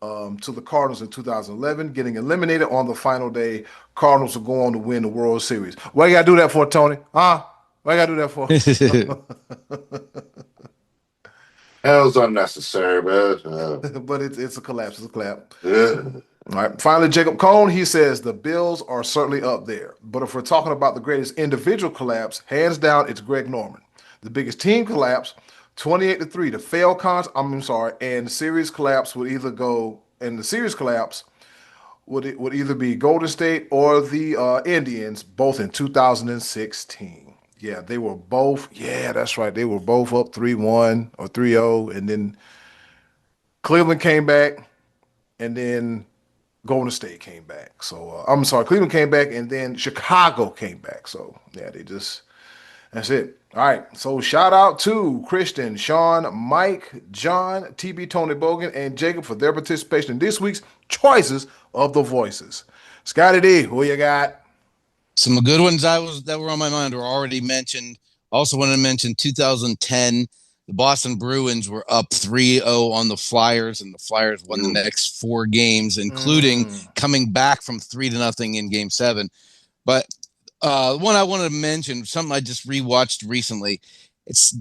to the Cardinals in 2011, getting eliminated on the final day. Cardinals will go on to win the World Series. Why you got to do that for, Tony? Huh? Why you got to do that for? That was unnecessary, but but it's a collapse. It's a clap. Yeah. All right. Finally, Jacob Cohn, he says the Bills are certainly up there. But if we're talking about the greatest individual collapse, hands down, it's Greg Norman. The biggest team collapse, 28-3. The Falcons, and the series collapse would either go, and the series collapse would either be Golden State or the Indians, both in 2016. Yeah, they were both. Yeah, that's right. They were both up 3-1 or 3-0, and then Cleveland came back, and then Golden State came back. So Cleveland came back, and then Chicago came back. So yeah, That's it. All right. So shout out to Christian, Sean, Mike, John, TB, Tony Bogan, and Jacob for their participation in this week's Choices of the Voices. Scottie D, who you got? Some good ones that were on my mind were already mentioned. Also want to mention 2010, the Boston Bruins were up 3-0 on the Flyers, and the Flyers won the next 4 games, including coming back from 3-0 in Game 7. But one I wanted to mention, something I just rewatched recently. It's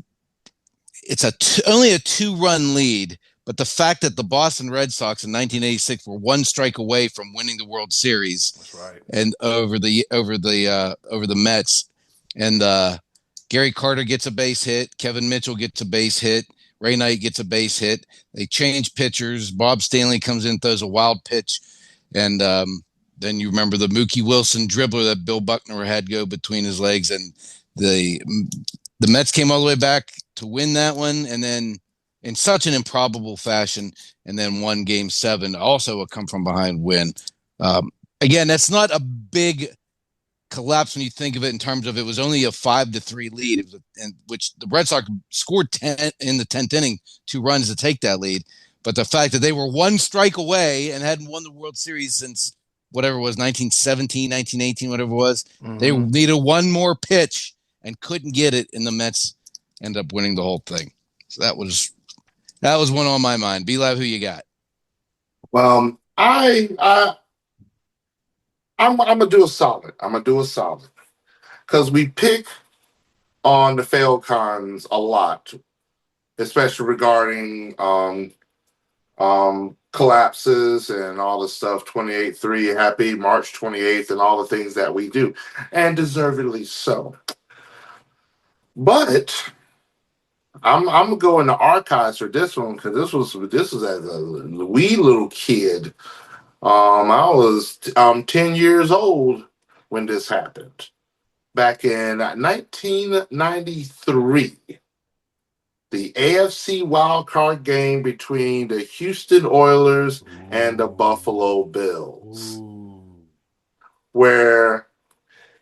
only a 2-run lead, but the fact that the Boston Red Sox in 1986 were 1 strike away from winning the World Series, That's right, and over the Mets, and Gary Carter gets a base hit, Kevin Mitchell gets a base hit, Ray Knight gets a base hit. They change pitchers. Bob Stanley comes in, throws a wild pitch, and then you remember the Mookie Wilson dribbler that Bill Buckner had go between his legs, and the Mets came all the way back to win that one, and then in such an improbable fashion, and then won Game 7, also a come-from-behind win. Again, that's not a big collapse when you think of it in terms of it was only a 5-3 lead, in which the Red Sox scored 10 in the 10th inning, 2 runs to take that lead. But the fact that they were 1 strike away and hadn't won the World Series since whatever it was, 1917, 1918, whatever it was, they needed 1 more pitch and couldn't get it, and the Mets end up winning the whole thing. So that was one on my mind. B-Lab, who you got? Well, I'm gonna do a solid. Because we pick on the Falcons a lot, especially regarding collapses and all the stuff. 28-3, happy March 28th, and all the things that we do, and deservedly so. But I'm gonna go in the archives for this one, because this was as a wee little kid. I was 10 years old when this happened. Back in 1993, the AFC wildcard game between the Houston Oilers and the Buffalo Bills, where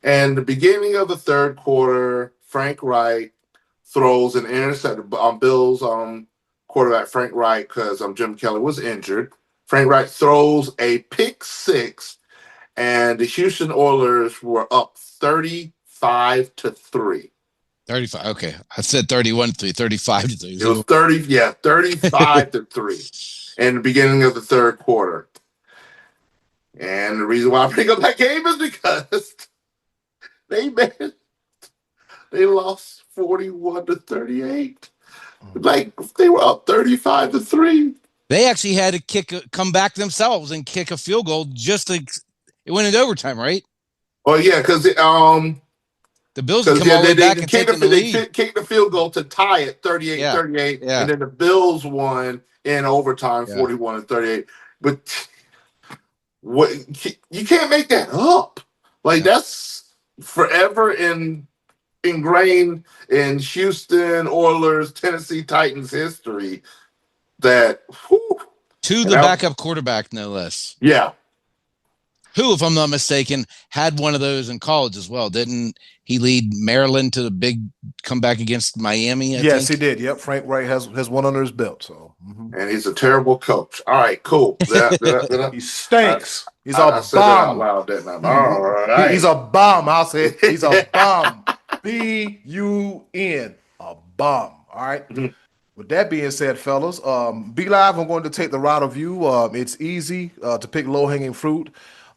in the beginning of the third quarter, Frank Wright throws an interception. Bills quarterback Frank Wright, because Jim Kelly was injured. Frank Wright throws a pick 6, and the Houston Oilers were up 35-3. 35. Okay, I said 31-3, 35-3. It was 35-3 in the beginning of the third quarter. And the reason why I bring up that game is because they lost 41-38. Like, they were up 35-3. They actually had to come back themselves and kick a field goal it went into overtime, right? Oh yeah, because the Bills come all the way back and take the lead. They kicked the field goal to tie it 38-38, and then the Bills won in overtime 41-38. But what, you can't make that up. Like, that's forever ingrained in Houston Oilers, Tennessee Titans history. That to the backup quarterback, no less. Yeah. Who, if I'm not mistaken, had one of those in college as well. Didn't he lead Maryland to the big comeback against Miami? Yes, he did. Yep, Frank Wright has one under his belt. So, and he's a terrible coach. All right, cool. He stinks. He's I a said that out loud, didn't I? All right. He's a bum. I'll say it. He's a bum. B-U-N. A bum. All right. With that being said, fellas, Be Live, I'm going to take the route of you. It's easy to pick low-hanging fruit.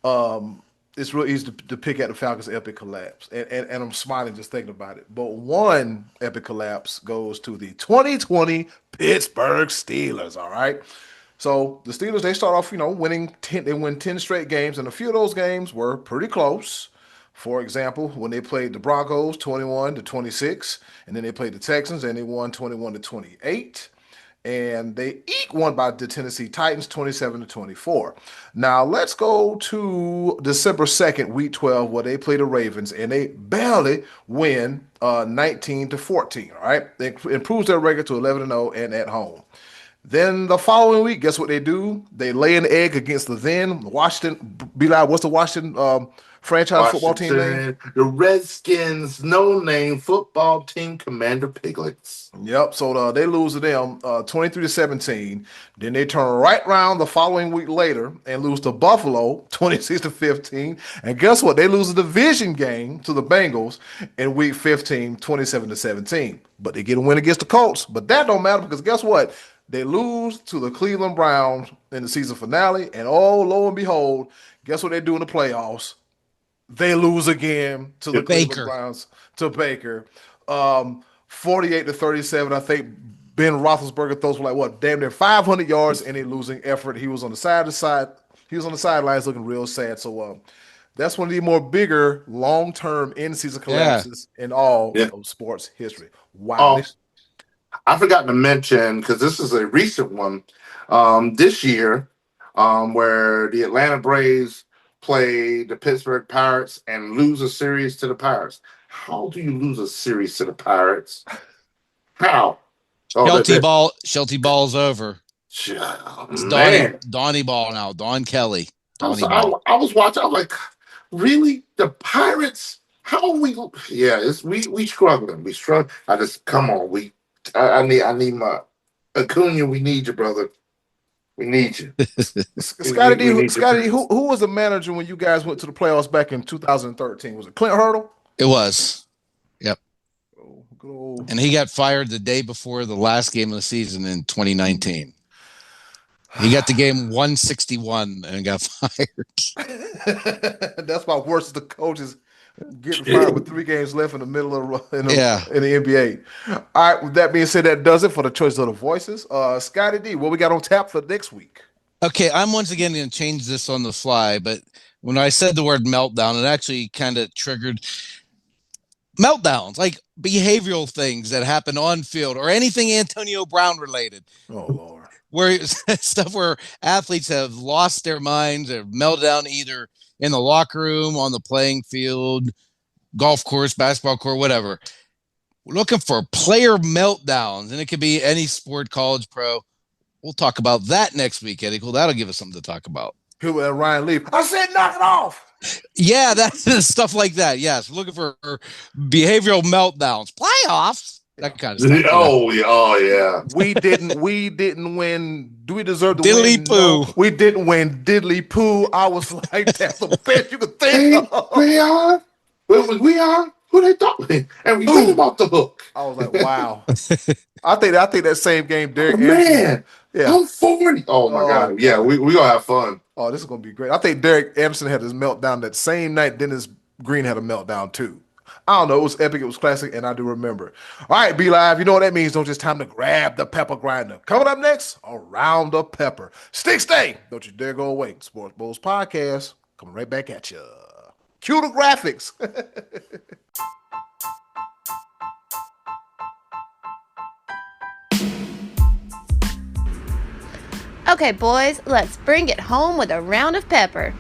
It's real easy to pick at the Falcons' epic collapse. And I'm smiling just thinking about it. But one epic collapse goes to the 2020 Pittsburgh Steelers, all right? So the Steelers, they start off, winning 10. They win 10 straight games, and a few of those games were pretty close. For example, when they played the Broncos 21-26, and then they played the Texans and they won 21-28, and they won by the Tennessee Titans 27-24. Now let's go to December 2nd, week 12, where they play the Ravens and they barely win 19-14. All right, they improves their record to 11-0 and at home. Then the following week, guess what they do? They lay an egg against the then Washington. Be like, what's the Washington franchise football team name? Washington, the Redskins, no-name football team, Commander Piglets. Yep. So they lose to them 23-17. Then they turn right around the following week later and lose to Buffalo 26-15. And guess what? They lose a division game to the Bengals in week 15, 27-17. But they get a win against the Colts. But that don't matter because guess what? They lose to the Cleveland Browns in the season finale. And oh, lo and behold, guess what they do in the playoffs? They lose again to the Cleveland Browns, to Baker. 48-37. I think Ben Roethlisberger throws for like what, damn near 500 yards in a losing effort. He was on the sidelines looking real sad. So that's one of the more bigger long-term in-season collapses in all of sports history. Wow. I forgot to mention, because this is a recent one, this year, where the Atlanta Braves play the Pittsburgh Pirates and lose a series to the Pirates. How do you lose a series to the Pirates? How? Shelty Ball's over. It's Donnie Ball now. Don Kelly. I was watching. I was like, really? The Pirates? How are we? Yeah, we struggling. We struggle. I just come on. I need my Acuna. We need you, brother. We need you. Scottie D, who was the manager when you guys went to the playoffs back in 2013? Was it Clint Hurdle? It was. Yep. Oh, good old. And he got fired the day before the last game of the season in 2019. He got the game 161 and got fired. That's why worse is the coaches getting fired with 3 games left in the middle of in the NBA. All right, with that being said, that does it for the choice of the voices. Scottie D, what we got on tap for next week? Okay, I'm once again going to change this on the fly, but when I said the word meltdown, it actually kind of triggered meltdowns, like behavioral things that happen on field or anything Antonio Brown related. Oh, Lord. Where stuff where athletes have lost their minds or melted down either in the locker room, on the playing field, golf course, basketball court, whatever. We're looking for player meltdowns, and it could be any sport, college, pro. We'll talk about that next week, Eddie. Cool. That'll give us something to talk about. Who and Ryan Leaf? I said knock it off. Yeah, that's stuff like that. Yes, we're looking for behavioral meltdowns. Playoffs. That kind of stuff. Oh yeah. We didn't win. Do we deserve to Diddly win? poo. No, we didn't win. Diddly poo. I was like, that's the best you could think of. We are. We are. Who they talking? And we went about the hook. I was like, wow. I think that same game, Derrick. Man, I'm 40. Oh my God. Yeah, we gonna have fun. Oh, this is gonna be great. I think Derek Anderson had his meltdown that same night. Dennis Green had a meltdown too. I don't know. It was epic. It was classic, and I do remember. All right, Be Live. You know what that means. Don't just time to grab the pepper grinder. Coming up next, Around the Pepper. Stay. Don't you dare go away. Sportbros Podcast coming right back at you. Cue the graphics. Okay, boys, let's bring it home with a round of pepper.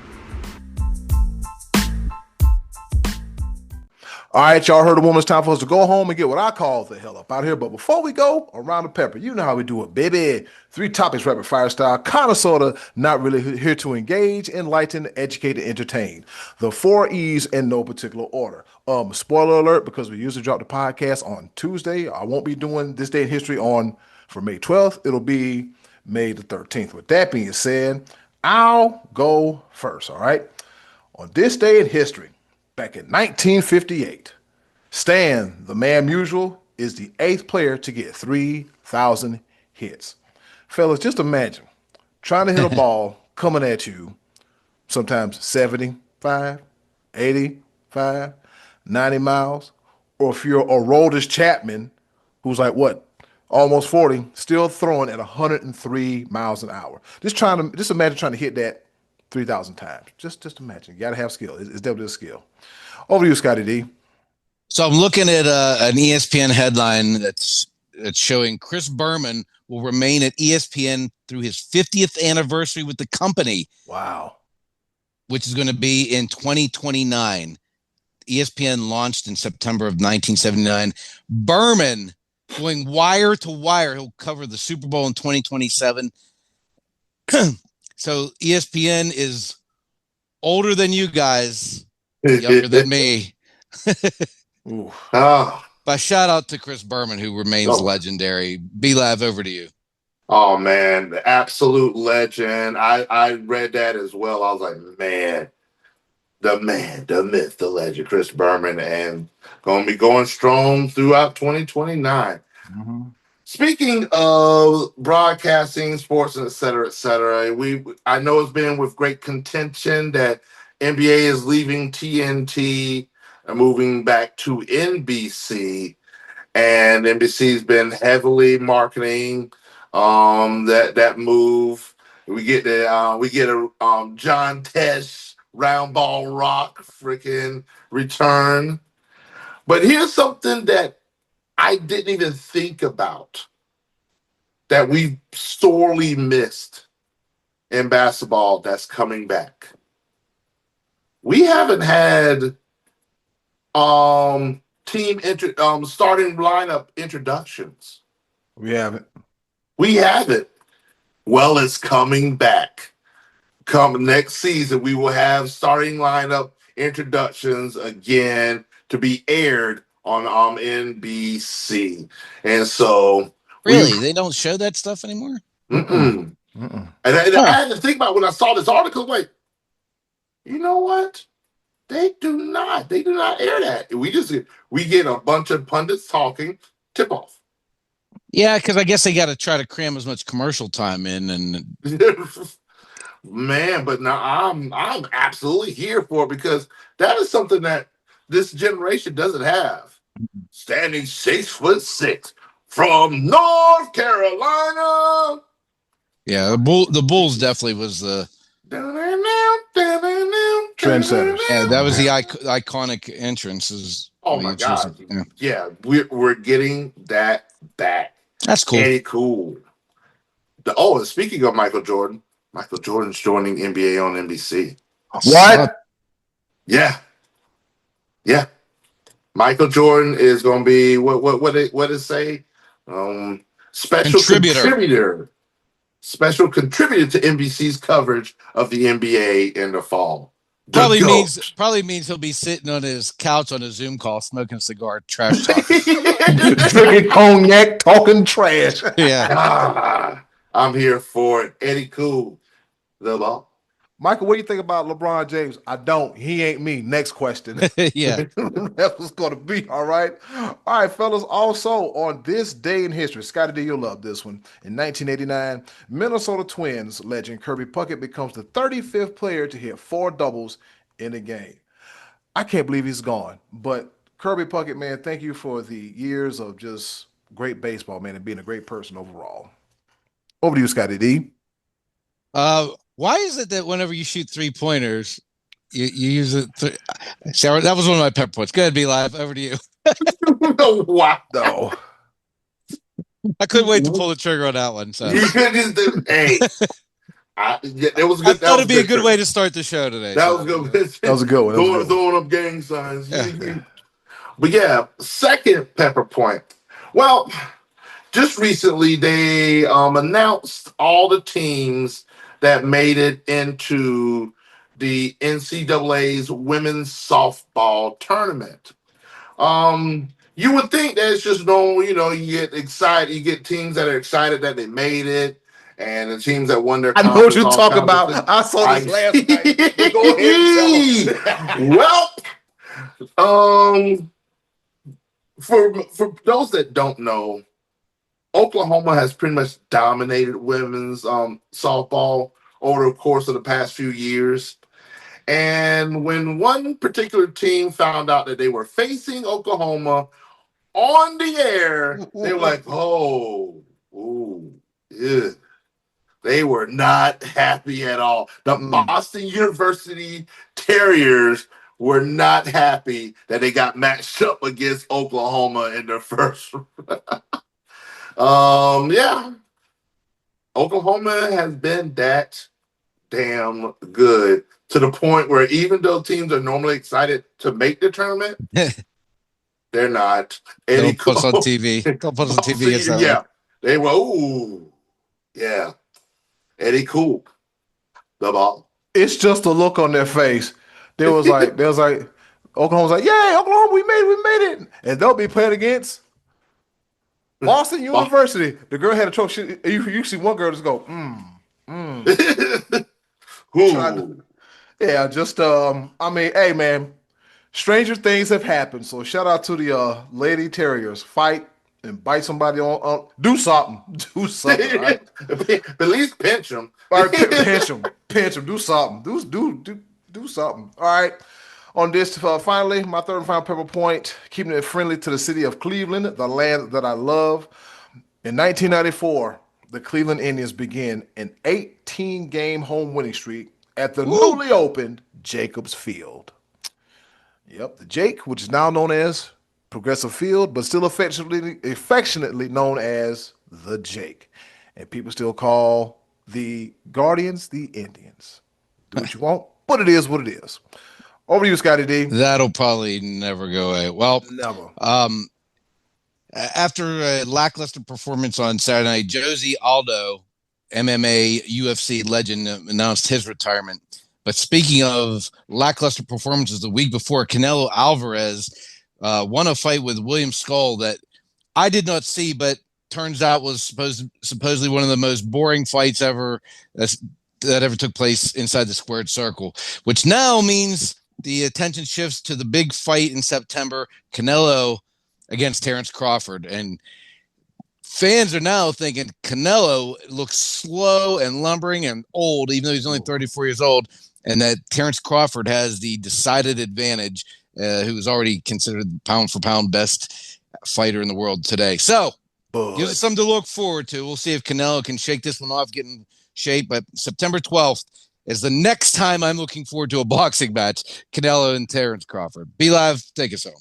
All right, y'all heard the woman. It's time for us to go home and get what I call the hell up out here. But before we go, Around the Pepper, you know how we do it, baby. 3 topics, rapid fire style, kind of, sort of, not really here to engage, enlighten, educate, and entertain. The 4 E's in no particular order. Spoiler alert, because we usually drop the podcast on Tuesday. I won't be doing This Day in History for May 12th. It'll be May the 13th. With that being said, I'll go first, all right? On this day in history, back in 1958, Stan, the man Musial, is the 8th player to get 3,000 hits. Fellas, just imagine trying to hit a ball coming at you sometimes 75, 85, 90 miles, or if you're Aroldis Chapman, who's like, what, almost 40, still throwing at 103 miles an hour. Just imagine trying to hit that 3,000 times. Just imagine. You got to have skill. It's definitely a skill. Over to you, Scottie D. So I'm looking at an ESPN headline that's showing Chris Berman will remain at ESPN through his 50th anniversary with the company. Wow. Which is going to be in 2029. ESPN launched in September of 1979. Berman going wire to wire. He'll cover the Super Bowl in 2027. So ESPN is older than you guys, younger than me. But shout out to Chris Berman, who remains legendary. B-Lav, over to you. Oh, man, the absolute legend. I read that as well. I was like, man, the myth, the legend, Chris Berman, and going to be going strong throughout 2029. Mm-hmm. Speaking of broadcasting, sports, and et cetera, I know it's been with great contention that NBA is leaving TNT and moving back to NBC, and NBC's been heavily marketing that move. We get a John Tesh round ball rock freaking return. But here's something that I didn't even think about that we've sorely missed in basketball that's coming back. We haven't had starting lineup introductions. We haven't. Well, it's coming back. Come next season, we will have starting lineup introductions again to be aired on NBC. And so really, they don't show that stuff anymore? And I had to think about when I saw this article, like, you know what? They do not air that. We get a bunch of pundits talking, tip off. Yeah, because I guess they got to try to cram as much commercial time in, and man. But now I'm absolutely here for it, because that is something that this generation doesn't have. Standing 6'6" from North Carolina. Yeah, the Bulls definitely was the trendsetters. Yeah, that was the iconic entrances. Oh my God! Yeah, we're getting that back. That's cool. Very cool. And speaking of Michael Jordan's joining NBA on NBC. What? Yeah. Michael Jordan is going to be what it say? Special contributor. Special contributor to NBC's coverage of the NBA in the fall. Probably means he'll be sitting on his couch on a Zoom call, smoking a cigar, trash talking, drinking cognac, talking trash. Yeah, I'm here for it. Eddie Cool, the ball. Michael, what do you think about LeBron James? I don't. He ain't me. Next question. Yeah. That's what's going to be. All right. All right, fellas. Also, on this day in history, Scottie D, you'll love this one. In 1989, Minnesota Twins legend Kirby Puckett becomes the 35th player to hit 4 doubles in a game. I can't believe he's gone. But Kirby Puckett, man, thank you for the years of just great baseball, man, and being a great person overall. Over to you, Scottie D. Why is it that whenever you shoot 3-pointers, you use it? Sarah, that was one of my pepper points. Go ahead, B-Live. Over to you. Wow. No. I couldn't wait to pull the trigger on that one. So. Hey, it was good. I thought it'd be a good way to start the show today. That was good. That was a good one. Throwing up gang signs. Yeah. But yeah, second pepper point. Well, just recently they announced all the teams that made it into the NCAA's women's softball tournament. You would think that it's just normal, you get excited, you get teams that are excited that they made it, and the teams that won their I know what you're talking about. I saw this last night. Go ahead and well, for those that don't know, Oklahoma has pretty much dominated women's softball over the course of the past few years. And when one particular team found out that they were facing Oklahoma on the air, they were like, yeah. They were not happy at all. The Boston University Terriers were not happy that they got matched up against Oklahoma in their first yeah. Oklahoma has been that damn good to the point where even though teams are normally excited to make the tournament, They're not. Eddie Don't put us on Cole. TV. Don't put us on TV against LA. Yeah. They were, ooh. Yeah. Eddie Cool. The ball. It's just a look on their face. There was like, Oklahoma's like, yay, Oklahoma, we made it. And they'll be playing against Boston University. The girl had a choke. You see one girl just go, Yeah, just I mean, hey man, stranger things have happened. So shout out to the Lady Terriers. Fight and bite somebody on do something. Do something. Right? At least pinch them. All right, pinch them. Do something. Do something. All right. On this, finally, my third and final pepper point, keeping it friendly to the city of Cleveland, the land that I love. In 1994, the Cleveland Indians began an 18-game home winning streak at the newly opened Jacobs Field. Yep, the Jake, which is now known as Progressive Field, but still affectionately known as the Jake. And people still call the Guardians the Indians. Do what you want, but it is what it is. Over to you, Scottie D. That'll probably never go away. Well, never. After a lackluster performance on Saturday night, Josie Aldo, MMA UFC legend, announced his retirement. But speaking of lackluster performances, the week before, Canelo Alvarez won a fight with William Skull that I did not see, but turns out was supposedly one of the most boring fights ever that ever took place inside the squared circle, which now means the attention shifts to the big fight in September, Canelo against Terrence Crawford. And fans are now thinking Canelo looks slow and lumbering and old, even though he's only 34 years old, and that Terrence Crawford has the decided advantage, who is already considered the pound-for-pound best fighter in the world today. So, gives us something to look forward to. We'll see if Canelo can shake this one off, get in shape. But September 12th is the next time I'm looking forward to a boxing match, Canelo and Terrence Crawford. Be Live, take us home.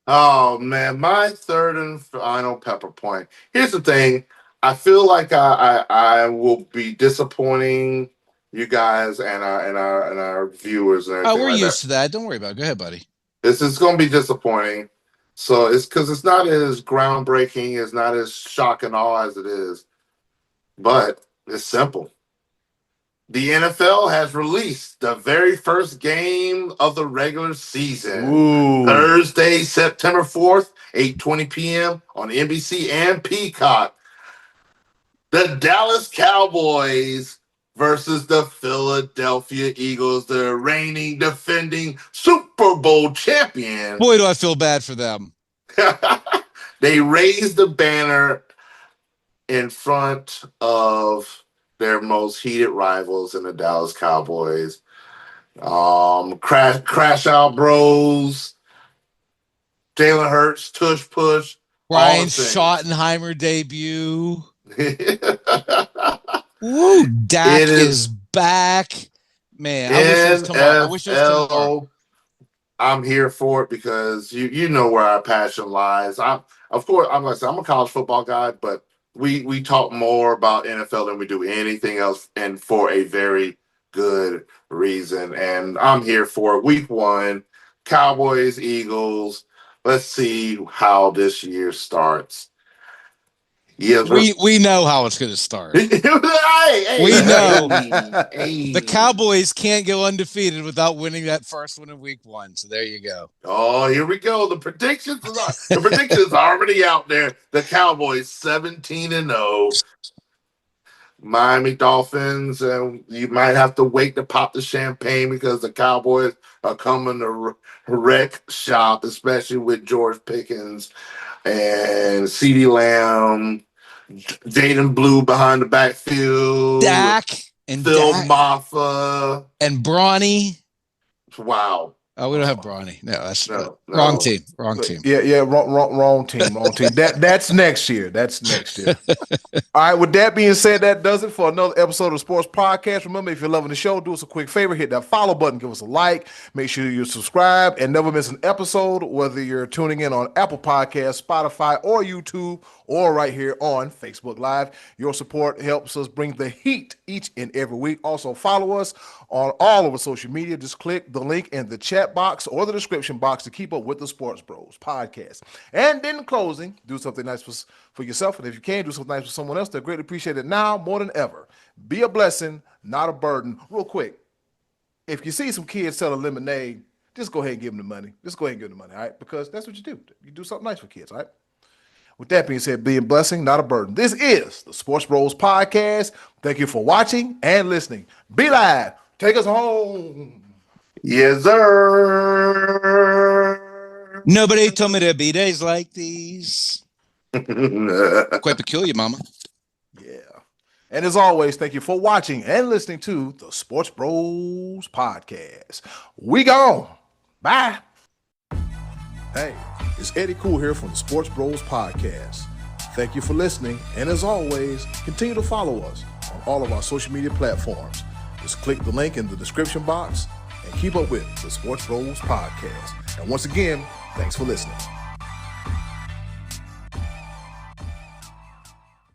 Oh, man, my third and final pepper point. Here's the thing. I feel like I will be disappointing you guys and our viewers and everything. Oh, we're used to that. Don't worry about it. Go ahead, buddy. This is going to be disappointing. So it's because it's not as groundbreaking, it's not as shock and awe as it is. But it's simple. The NFL has released the very first game of the regular season. Ooh. Thursday, September 4th, 8:20 p.m. on NBC and Peacock. The Dallas Cowboys versus the Philadelphia Eagles, the reigning, defending Super Bowl champion. Boy, do I feel bad for them. They raised the banner in front of their most heated rivals in the Dallas Cowboys. Crash Out Bros, Jalen Hurts, Tush Push. Ryan Schottenheimer debut. Woo, Dak is back. Man, I wish it was tomorrow. I'm here for it because you know where our passion lies. I'm gonna say I'm a college football guy, but we talk more about NFL than we do anything else, and for a very good reason. And I'm here for it. Week 1, Cowboys, Eagles. Let's see how this year starts. Yeah, we know how it's going to start. We know the Cowboys can't go undefeated without winning that first one in week 1. So there you go. Oh, here we go. The predictions are already out there. The Cowboys 17-0. Miami Dolphins, and you might have to wait to pop the champagne because the Cowboys are coming to wreck shop, especially with George Pickens and CeeDee Lamb, Jaden Blue behind the backfield, Dak and Phil Maffa and Bronny. Wow. Oh, we don't have Bronny. No, that's wrong team. Wrong team. Yeah, wrong team. That's next year. All right, with that being said, that does it for another episode of Sports Podcast. Remember, if you're loving the show, do us a quick favor, hit that follow button, give us a like, make sure you subscribe, and never miss an episode, whether you're tuning in on Apple Podcasts, Spotify, or YouTube, or right here on Facebook Live. Your support helps us bring the heat each and every week. Also, follow us on all of our social media. Just click the link in the chat chat box or the description box to keep up with the Sports Bros Podcast. And in closing, do something nice for yourself. And if you can, do something nice for someone else. They're greatly appreciated now more than ever. Be a blessing, not a burden. Real quick, if you see some kids selling lemonade, just go ahead and give them the money. Just go ahead and give them the money, all right? Because that's what you do. You do something nice for kids, all right? With that being said, be a blessing, not a burden. This is the Sports Bros Podcast. Thank you for watching and listening. Be live. Take us home. Yes, sir. Nobody told me there'd be days like these. Quite peculiar, mama. Yeah. And as always, thank you for watching and listening to the Sports Bros Podcast. We gone. Bye. Hey, it's Eddie Cool here from the Sports Bros Podcast. Thank you for listening. And as always, continue to follow us on all of our social media platforms. Just click the link in the description box and keep up with the Sports Bros Podcast. And once again, thanks for listening.